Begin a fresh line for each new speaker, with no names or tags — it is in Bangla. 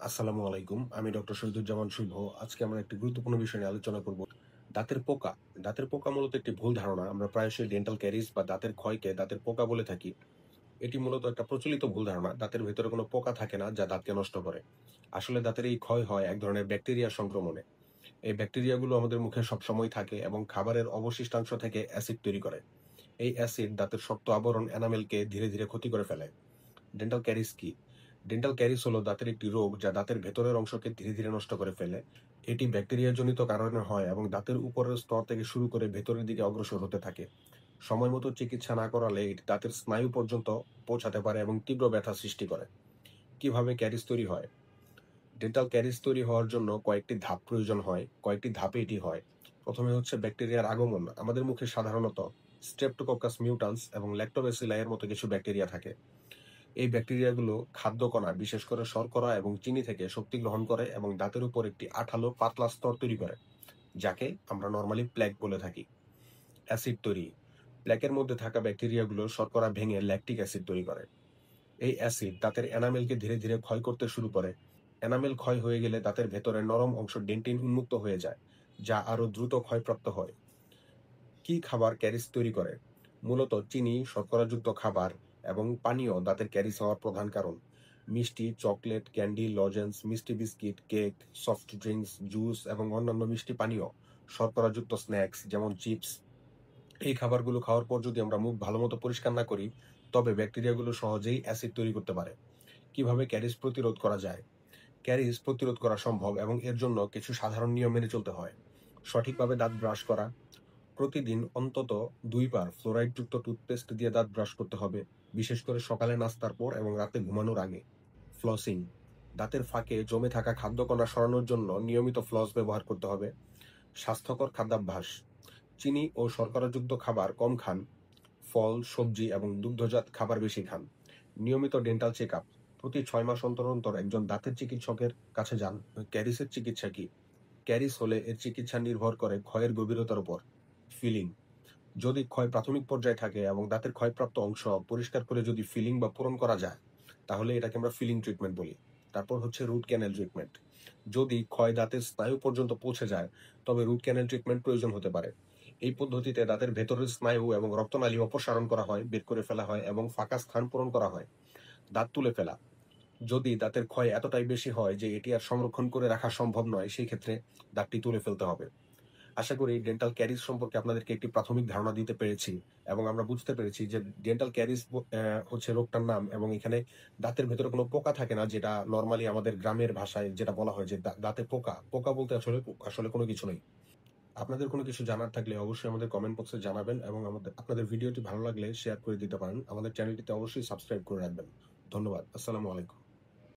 আসসালামু আলাইকুম। আমি ডক্টর শহীদুজ্জামান শুভ। আজকে আমরা একটি গুরুত্বপূর্ণ বিষয় নিয়ে আলোচনা করব। দাঁতের পোকা। দাঁতের পোকা মূলত একটি ভুল ধারণা। আমরা প্রায়শই ডেন্টাল ক্যারিজ বা দাঁতের ক্ষয়কে দাঁতের পোকা বলে থাকি। এটি মূলত একটা প্রচলিত ভুল ধারণা। দাঁতের ভেতরে কোনো পোকা থাকে না যা দাঁতকে নষ্ট করে। আসলে দাঁতের এই ক্ষয় হয় এক ধরনের ব্যাকটেরিয়া সংক্রমণে। এই ব্যাকটেরিয়াগুলো আমাদের মুখে সবসময় থাকে এবং খাবারের অবশিষ্টাংশ থেকে অ্যাসিড তৈরি করে। এই অ্যাসিড দাঁতের শক্ত আবরণ এনামেলকে ধীরে ধীরে ক্ষতি করে ফেলে। ডেন্টাল ক্যারিজ কি? ডেন্টাল ক্যারিজ হলো দাঁতের একটি রোগ যা দাঁতের ভেতরের অংশকে ধীরে ধীরে নষ্ট করে ফেলে। এটি ব্যাকটেরিয়াজনিত কারণে হয় এবং দাঁতের উপরের স্তর থেকে শুরু করে ভেতরের দিকে অগ্রসর হতে থাকে। সময় মতো চিকিৎসা না করালে এটি দাঁতের স্নায়ু পর্যন্ত পৌঁছাতে পারে এবং তীব্র ব্যথা সৃষ্টি করে। কিভাবে ক্যারিজ তৈরি হয়? ডেন্টাল ক্যারিজ তৈরি হওয়ার জন্য কয়েকটি ধাপ প্রয়োজন হয়। কয়েকটি ধাপে এটি হয়। প্রথমে হচ্ছে ব্যাকটেরিয়ার আগমন। আমাদের মুখে সাধারণত স্ট্রেপ্টোকক্কাস মিউটান্স এবং ল্যাক্টোব্যাসিলাই এর মতো কিছু ব্যাকটেরিয়া থাকে। এই ব্যাকটেরিয়াগুলো খাদ্যকণা, বিশেষ করে শর্করা এবং চিনি থেকে শক্তি গ্রহণ করে এবং দাঁতের উপর একটি আঠালো পাতলা স্তর তৈরি করে, যাকে আমরা নরমালি প্ল্যাক বলে থাকি। অ্যাসিড তৈরি। প্ল্যাকের মধ্যে থাকা ব্যাকটেরিয়াগুলো শর্করা ভেঙে ল্যাকটিক অ্যাসিড তৈরি করে। এই অ্যাসিড দাঁতের এনামেলকে ধীরে ধীরে ক্ষয় করতে শুরু করে। এনামেল ক্ষয় হয়ে গেলে দাঁতের ভেতরের নরম অংশ ডেন্টিন উন্মুক্ত হয়ে যায়, যা আরো দ্রুত ক্ষয়প্রাপ্ত হয়। কি খাবার ক্যারিজ তৈরি করে? মূলত চিনি, শর্করাযুক্ত খাবার এবং পানীয় দাঁতের ক্যারিজ হওয়ার প্রধান কারণ। মিষ্টি, চকলেট, ক্যান্ডি, লজেন্স, মিষ্টি biscuit, cake, soft drinks, juice এবং অন্যান্য মিষ্টি পানীয়, শর্করাযুক্ত স্ন্যাক্স যেমন চিপস। এই খাবারগুলো খাওয়ার পর যদি আমরা মুখ ভালোমতো পরিষ্কার না করি, তবে ব্যাকটেরিয়াগুলো সহজেই অ্যাসিড তৈরি করতে পারে। কিভাবে ক্যারিজ প্রতিরোধ করা যায়? ক্যারিজ প্রতিরোধ করা সম্ভব এবং এর জন্য কিছু সাধারণ নিয়ম মেনে চলতে হয়। সঠিকভাবে দাঁত ব্রাশ করা। প্রতিদিন অন্তত ২ বার ফ্লোরাইডযুক্ত টুথপেস্ট দিয়ে দাঁত ব্রাশ করতে হবে, বিশেষ করে সকালে নাস্তার পর এবং রাতে ঘুমানোর আগে। ফ্লসিং। দাঁতের ফাঁকে জমে থাকা খাদ্যকণা সরানোর জন্য নিয়মিত ফ্লস ব্যবহার করতে হবে। স্বাস্থ্যকর খাদ্যাভ্যাস। চিনি ও শর্করাযুক্ত খাবার কম খান। ফল, সবজি এবং দুগ্ধজাত খাবার বেশি খান। নিয়মিত ডেন্টাল চেক আপ। প্রতি ৬ মাস অন্তর অন্তর একজন দাঁতের চিকিৎসকের কাছে যান। ক্যারিসের চিকিৎসা কি? ক্যারিস হলে এর চিকিৎসা নির্ভর করে ক্ষয়ের গভীরতার উপর। ফিলিং। যদি ক্ষয় প্রাথমিক পর্যায়ে থাকে এবং দাঁতের ক্ষয়প্রাপ্ত অংশ পরিষ্কার করে যদি ফিলিং বা পূরণ করা যায়, তাহলে এটাকে আমরা ফিলিং ট্রিটমেন্ট বলি। তারপর হচ্ছে রুট ক্যানেল ট্রিটমেন্ট। যদি ক্ষয় দাঁতের স্নায়ু পর্যন্ত পৌঁছে যায়, তবে রুট ক্যানেল ট্রিটমেন্ট প্রয়োজন হতে পারে। এই পদ্ধতিতে দাঁতের ভেতরের স্নায়ু এবং রক্তনালী অপসারণ করা হয়, বের করে ফেলা হয় এবং ফাঁকা স্থান পূরণ করা হয়। দাঁত তুলে ফেলা। যদি দাঁতের ক্ষয় এতটাই বেশি হয় যে এটি আর সংরক্ষণ করে রাখা সম্ভব নয়, সেই ক্ষেত্রে দাঁতটি তুলে ফেলতে হবে। আশা করি ডেন্টাল ক্যারিজ সম্পর্কে আপনাদেরকে একটি প্রাথমিক ধারণা দিতে পেরেছি এবং আমরা বুঝতে পেরেছি যে ডেন্টাল ক্যারিজ হচ্ছে রোগটার নাম এবং এখানে দাঁতের ভেতরে কোনো পোকা থাকে না, যেটা নরমালি আমাদের গ্রামের ভাষায় যেটা বলা হয় যে দাঁতে পোকা। পোকা বলতে আসলে আসলে কোনো কিছু নেই। আপনাদের কোনো কিছু জানার থাকলে অবশ্যই আমাদের কমেন্ট বক্সে জানাবেন এবং আপনাদের ভিডিওটি ভালো লাগলে শেয়ার করে দিতে পারেন। আমাদের চ্যানেলটিতে অবশ্যই সাবস্ক্রাইব করে রাখবেন। ধন্যবাদ। আসসালামু আলাইকুম।